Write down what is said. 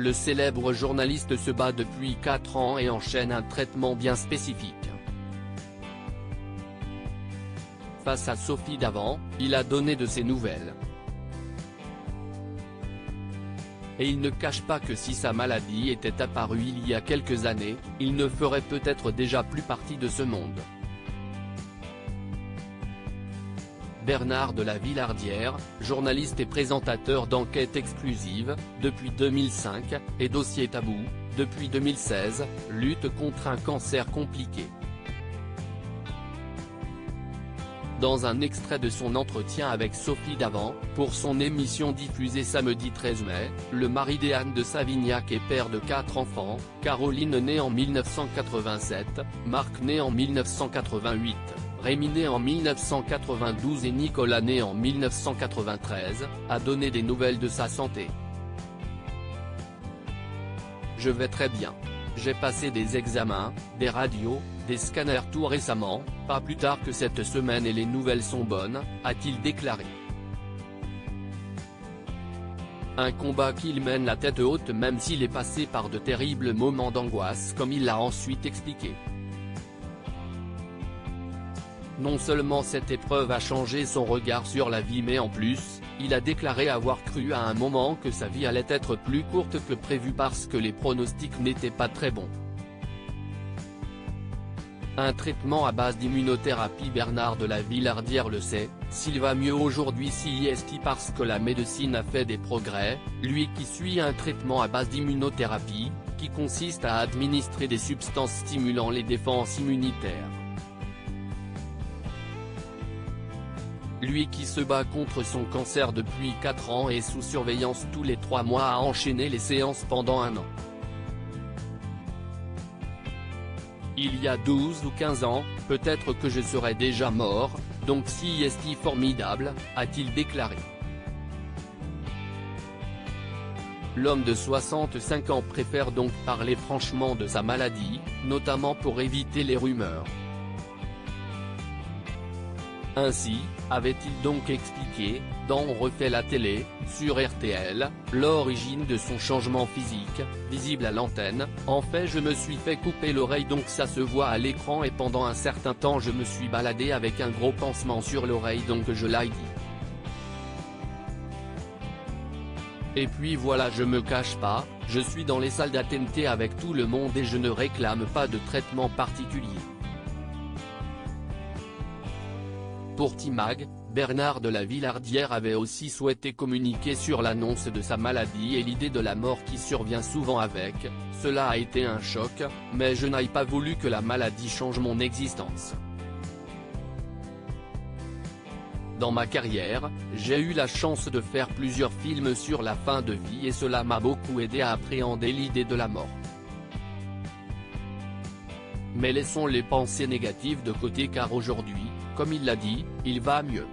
Le célèbre journaliste se bat depuis 4 ans et enchaîne un traitement bien spécifique. Face à Sophie Davant, il a donné de ses nouvelles. Et il ne cache pas que si sa maladie était apparue il y a quelques années, il ne ferait peut-être déjà plus partie de ce monde. Bernard de la Villardière, journaliste et présentateur d'enquêtes exclusives, depuis 2005, et Dossier Tabou, depuis 2016, lutte contre un cancer compliqué. Dans un extrait de son entretien avec Sophie Davant, pour son émission diffusée samedi 13 mai, le mari d'Anne de Savignac et père de 4 enfants, Caroline née en 1987, Marc né en 1988, Rémi né en 1992 et Nicolas né en 1993, a donné des nouvelles de sa santé. Je vais très bien. J'ai passé des examens, des radios, des scanners tout récemment, pas plus tard que cette semaine et les nouvelles sont bonnes, a-t-il déclaré. Un combat qu'il mène la tête haute même s'il est passé par de terribles moments d'angoisse comme il l'a ensuite expliqué. Non seulement cette épreuve a changé son regard sur la vie mais en plus, il a déclaré avoir cru à un moment que sa vie allait être plus courte que prévu parce que les pronostics n'étaient pas très bons. Un traitement à base d'immunothérapie. Bernard de la Villardière le sait, s'il va mieux aujourd'hui c'est parce que la médecine a fait des progrès, lui qui suit un traitement à base d'immunothérapie, qui consiste à administrer des substances stimulant les défenses immunitaires. Lui qui se bat contre son cancer depuis 4 ans et sous surveillance tous les 3 mois a enchaîné les séances pendant 1 an. Il y a 12 ou 15 ans, peut-être que je serais déjà mort, donc c'est formidable, a-t-il déclaré. L'homme de 65 ans préfère donc parler franchement de sa maladie, notamment pour éviter les rumeurs. Ainsi, avait-il donc expliqué, dans On refait la télé, sur RTL, l'origine de son changement physique, visible à l'antenne. En fait je me suis fait couper l'oreille donc ça se voit à l'écran et pendant un certain temps je me suis baladé avec un gros pansement sur l'oreille donc je l'ai dit. Et puis voilà je me cache pas, je suis dans les salles d'attente avec tout le monde et je ne réclame pas de traitement particulier. Pour Timag, Bernard de la Villardière avait aussi souhaité communiquer sur l'annonce de sa maladie et l'idée de la mort qui survient souvent avec. Cela a été un choc, mais je n'ai pas voulu que la maladie change mon existence. Dans ma carrière, j'ai eu la chance de faire plusieurs films sur la fin de vie et cela m'a beaucoup aidé à appréhender l'idée de la mort. Mais laissons les pensées négatives de côté car aujourd'hui, comme il l'a dit, il va mieux.